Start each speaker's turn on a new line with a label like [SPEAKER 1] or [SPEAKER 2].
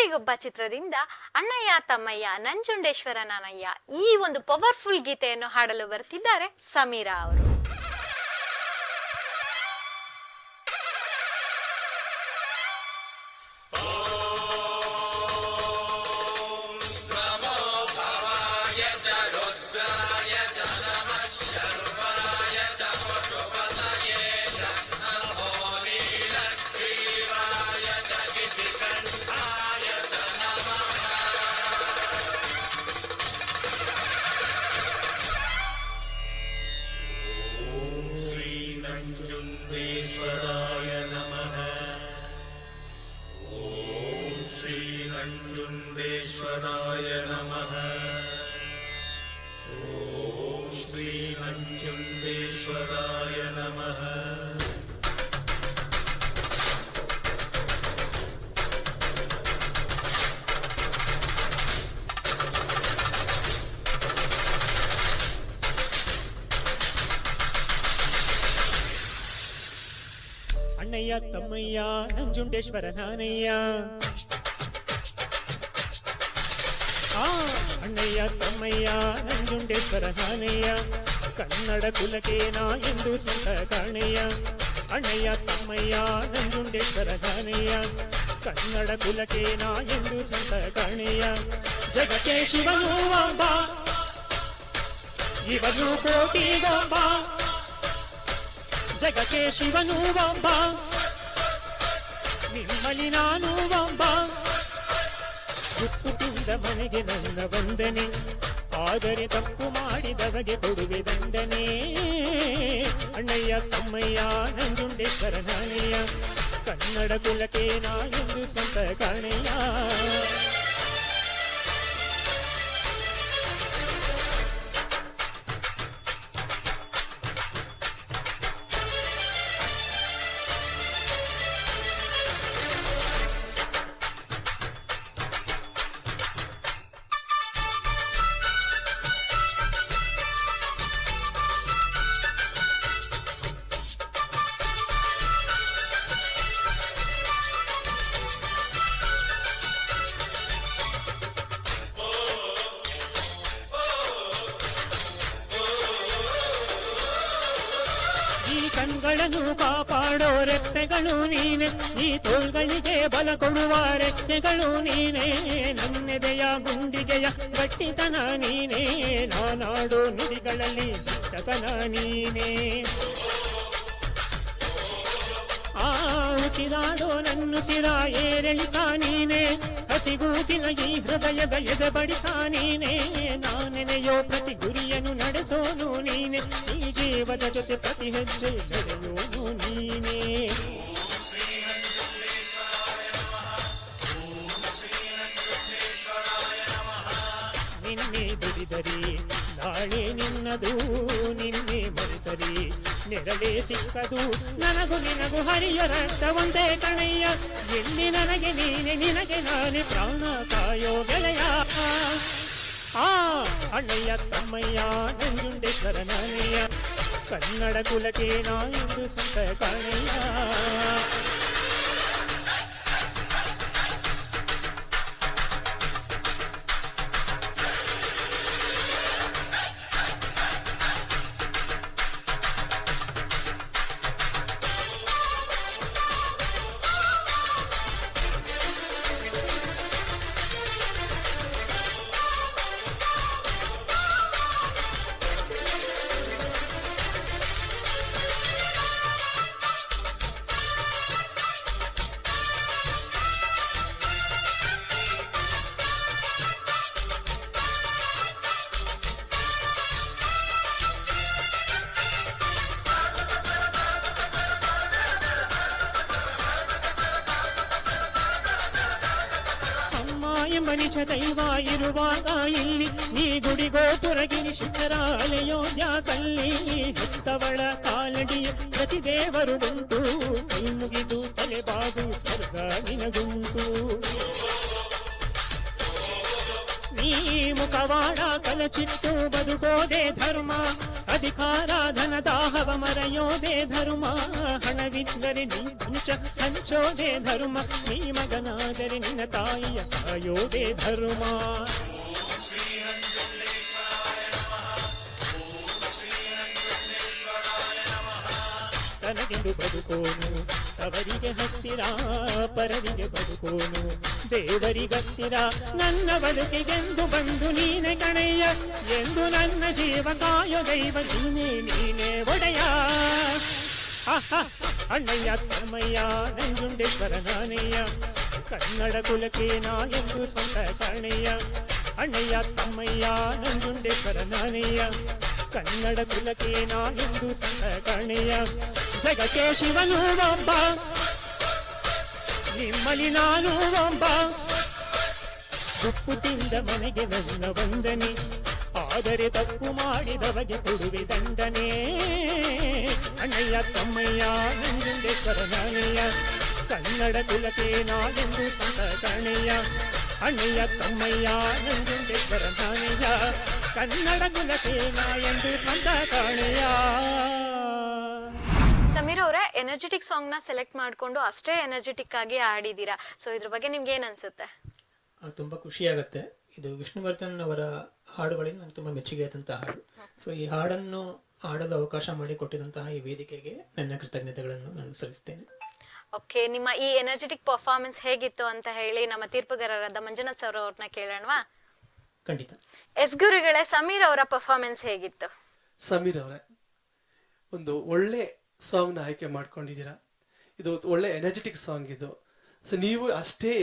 [SPEAKER 1] ಕೋಟಿಗೊಬ್ಬ ಚಿತ್ರದಿಂದ ಅಣ್ಣಯ್ಯ ತಮ್ಮಯ್ಯ ನಂಜುಂಡೇಶ್ವರ ನಾನಯ್ಯ ಈ ಒಂದು ಪವರ್ಫುಲ್ ಗೀತೆಯನ್ನು ಹಾಡಲು ಬರ್ತಿದ್ದಾರೆ ಸಮೀರಾ ಅವರು.
[SPEAKER 2] ನಂಜುಂಡೇಶ್ವರಾಯ ನಮಃ. ಓಂ ಶ್ರೀ ನಂಜುಂಡೇಶ್ವರಾಯ ನಮಃ. ಓಂ ಶ್ರೀ ನಂಜುಂಡೇಶ್ವರಾಯ ನಮಃ.
[SPEAKER 3] ಅಣ್ಣಯ್ಯ ತಮ್ಮಯ್ಯ ನಂಜುಂಡೇಶ್ವರ ನಾನಯ್ಯ. ಅಣ್ಣಯ್ಯ ತಮ್ಮಯ್ಯ ನಂಜುಂಡೇಶ್ವರ ನಾನಯ್ಯ. ಕನ್ನಡ ಕುಲಕ್ಕೆ ನಾ ಎಂದು ಸ್ವಂತ ಕಾಣಯ್ಯ. ಅಣ್ಣಯ್ಯ ತಮ್ಮಯ್ಯ ನಂಜುಂಡೇಶ್ವರ ನಾನಯ್ಯ. ಕನ್ನಡ ಕುಲಕ್ಕೆ ನಾ ಎಂದು ಸ್ವಂತ ಕಾಣಯ್ಯ. ಜಗಕ್ಕೆ ಶಿವನು ಒಬ್ಬ, ಇವನು ಕೋಟಿಗೊಬ್ಬ. ಜಗಕ್ಕೆ ಶಿವನು ಒಬ್ಬ, ನಿಮ್ಮಲ್ಲಿ ನಾನು ಒಬ್ಬ. ಉಪ್ಪು ತಿಂದ ಮನೆಗೆ ನನ್ನ ವಂದನೆ, ಆದರೆ ತಪ್ಪು ಮಾಡಿದವಗೆ ಕೊಡುವೆ ದಂಡನೆ. ಅಣ್ಣಯ್ಯ ತಮ್ಮಯ್ಯ ನಂಜುಂಡೇಶ್ವರ ನಾನಯ್ಯ. ಕನ್ನಡ ಕುಲಕ್ಕೆ ನಾ ಎಂದು ಸ್ವಂತ ಕಾಣಯ್ಯ. ಈ ಕಣ್ಗಳನ್ನು ಕಾಪಾಡೋ ರೆಪ್ಪೆಗಳು ನೀನೆ, ಈ ತೋಳ್ಗಳಿಗೆ ಬಲ ಕೊಡುವ ರೆಪ್ಪೆಗಳು ನೀನೆ. ನನ್ನೆದೆಯ ಗುಂಡಿಗೆಯ ಗಟ್ಟಿತನ ನೀನೆ, ನಾನಾಡೋ ನುಡಿಗಳಲ್ಲಿ ತಕನ ನೀನೆ. ಉಸಿರಾಡೋ ನನ್ನುಸಿರ ಏರೆಳಿತ ನೀನೆ, ಹಸಿಗೂಸಿನ ಈ ಹೃದಯದ ಎದೆ ಬಡಿತ ನೀನೆ. ನಾನೆನೆಯೋ ಪ್ರತಿ ಗುರಿಯನ್ನು ನಡೆಸೋನು ನೀನೆ, ಈ ಜೀವದ ಜೊತೆ ಪ್ರತಿ ಹೆಜ್ಜೆ ನಡೆಯೋನು ನೀನೆ. ನಿನ್ನೆ ದುಡಿದರಿ ನಾಳೆ ನಿನ್ನದು, ನಿನ್ನೆ ಮರೆತರಿ ನೆರಳೇ ಸಿಕ್ಕದು. ನನಗೂ ನಿನಗೂ ಹರಿಯ ರಕ್ತ ಒಂದೇ ಕಣಯ್ಯ. ಎಲ್ಲಿ ನನಗೆ ನೀನೆ, ನಿನಗೆ ನಾನೇ ಪ್ರಾಣ ಕಾಯೋ ಗೆಳೆಯ. ಅಣ್ಣಯ್ಯ ತಮ್ಮಯ್ಯ ನಂಜುಂಡೇಶ್ವರ ನಾನಯ್ಯ. ಕನ್ನಡ ಕುಲಕ್ಕೆ ನಾ ಎಂದು ಸ್ವಂತ ಕಾಣಯ್ಯ. ಎಂಬ ನಿಜ ದೈವ ಇರುವಾಗ ಇಲ್ಲಿ, ನೀ ಗುಡಿಗೋಪುರಗಿರಿ ಶಿಖರ ಅಲೆಯೋದ್ಯ ಕಲ್ಲಿ. ಹೆತ್ತವಳ ಕಾಲಡಿಯ ಪ್ರತಿ ದೇವರು ಉಂಟು, ಕೈ ಮುಗಿದು ತಲೆಬಾಗು ಸ್ವರ್ಗ ನಿನಗುಂಟು. ನೀ ಮುಖವಾಡ ಕಲಚಿಟ್ಟು ಬದುಕೋದೆ ಧರ್ಮ, ಅಧಿಕಾರ ಧನ ದಾಹವ ಮರೆಯೋದೇ ಧರ್ಮ, ಹಣವಿದ್ದರೆ ನೀ ಹಂಚೋದೇ ಧರ್ಮ, ನೀ ಮಗನಾದರೆ ನಿನ್ನ ತಾಯಿಯ ಕಾಯೋದೇ ಧರ್ಮ. ತನಗೆಂದು ಬದುಕೋನು ಅವರಿಗೆ ಹತ್ತಿರ, ಪರರಿಗೆ ಬದುಕೋನು ದೇವರಿಗತ್ತಿರ. ನನ್ನ ಬದುಕಿಗೆಂದು ಬಂದು ನೀನೆ ಕಣಯ್ಯ, ಎಂದು ನನ್ನ ಜೀವ ಕಾಯೋ ದೈವ ನೀನೇ, ನೀನೇ ಒಡೆಯ. ಅಣ್ಣಯ್ಯ ತಮ್ಮಯ್ಯ ನಂಜುಂಡೇಶ್ವರ ನಾನಯ್ಯ, ಕನ್ನಡ ಕುಲಕ್ಕೆ ನಾ ಎಂದು ಸ್ವಂತ ಕಾಣಯ್ಯ. ಅಣ್ಣಯ್ಯ ತಮ್ಮಯ್ಯ ನಂಜುಂಡೇಶ್ವರ ನಾನಯ್ಯ, ಕನ್ನಡ ಕುಲಕ್ಕೆ ನಾ ಎಂದು ಸ್ವಂತ ಕಾಣಯ್ಯ. ಜಗಕ್ಕೆ ಶಿವನು ಒಬ್ಬ, ನಿಮ್ಮಲ್ಲಿ ನಾನು ಒಬ್ಬ, ಉಪ್ಪು ತಿಂದ ಮನೆಗೆ ನನ್ನ ವಂದನೆ, ಆದರೆ ತಪ್ಪು ಮಾಡಿದವಗೆ ಕೊಡುವೆ ದಂಡನೆ. ಅಣ್ಣಯ್ಯ ತಮ್ಮಯ್ಯ ನಂಜುಂಡೇಶ್ವರ ನಾನಯ್ಯ, ಕನ್ನಡ ಕುಲಕ್ಕೆ ನಾನೆಂದು ಸ್ವಂತ ಕಾಣಯ್ಯ. ಅಣ್ಣಯ್ಯ ತಮ್ಮಯ್ಯ ನಂಜುಂಡೇಶ್ವರ ನಾನಯ್ಯ, ಕನ್ನಡ ಕುಲಕ್ಕೆ ನಾ ಎಂದು ಸ್ವಂತ ಕಾಣಯ್ಯ.
[SPEAKER 1] ಸಮೀರ್ ಅವರೇ, ಎನರ್ಜೆಟಿಕ್ ಸಾಂಗ್ ನ ಸೆಲೆಕ್ಟ್ ಮಾಡ್ಕೊಂಡು ಅಷ್ಟೇ ಎನರ್ಜೆಟಿಕ್ ಆಗಿ ಆಡಿದೀರಾ. ಸೊ ಇದ್ರ ಬಗ್ಗೆ ನಿಮ್ಗೆ ಏನ್ ಅನ್ಸುತ್ತೆ?
[SPEAKER 4] ತುಂಬ ಖುಷಿಯಾಗುತ್ತೆ. ಇದು ವಿಷ್ಣುವರ್ಧನ್ ಅವರ ಹಾಡುಗಳಿಗೆ ನನಗೆ ತುಂಬ ಮೆಚ್ಚುಗೆ ಆದಂತಹ ಹಾಡು. ಸೊ ಈ ಹಾಡನ್ನು ಹಾಡಲು ಅವಕಾಶ ಮಾಡಿಕೊಟ್ಟಿದಂತಹ ಈ ವೇದಿಕೆಗೆ ನನ್ನ ಕೃತಜ್ಞತೆಗಳನ್ನು ನಾನು ಸಲ್ಲಿಸ್ತೇನೆ.
[SPEAKER 1] ಓಕೆ, ನಿಮ್ಮ ಈ ಎನರ್ಜೆಟಿಕ್ ಪರ್ಫಾರ್ಮೆನ್ಸ್ ಹೇಗಿತ್ತು ಅಂತ ಹೇಳಿ ನಮ್ಮ ತೀರ್ಪುಗಾರರಾದ ಮಂಜುನಾಥ್ ಸರ್ ಅವ್ರನ್ನ ಕೇಳೋಣವಾ?
[SPEAKER 4] ಖಂಡಿತ.
[SPEAKER 1] ಎಸ್ ಗುರುಗಳೇ, ಸಮೀರ್ ಅವರ ಪರ್ಫಾರ್ಮೆನ್ಸ್ ಹೇಗಿತ್ತು?
[SPEAKER 5] ಸಮೀರ್ ಅವರೇ, ಒಂದು ಒಳ್ಳೆ ಸಾಂಗ್ನ ಆಯ್ಕೆ ಮಾಡ್ಕೊಂಡಿದ್ದೀರಾ. ಇದು ಒಳ್ಳೆ ಎನರ್ಜೆಟಿಕ್ ಸಾಂಗ್ ಇದು. ಸೊ ನೀವು ಅಷ್ಟೇ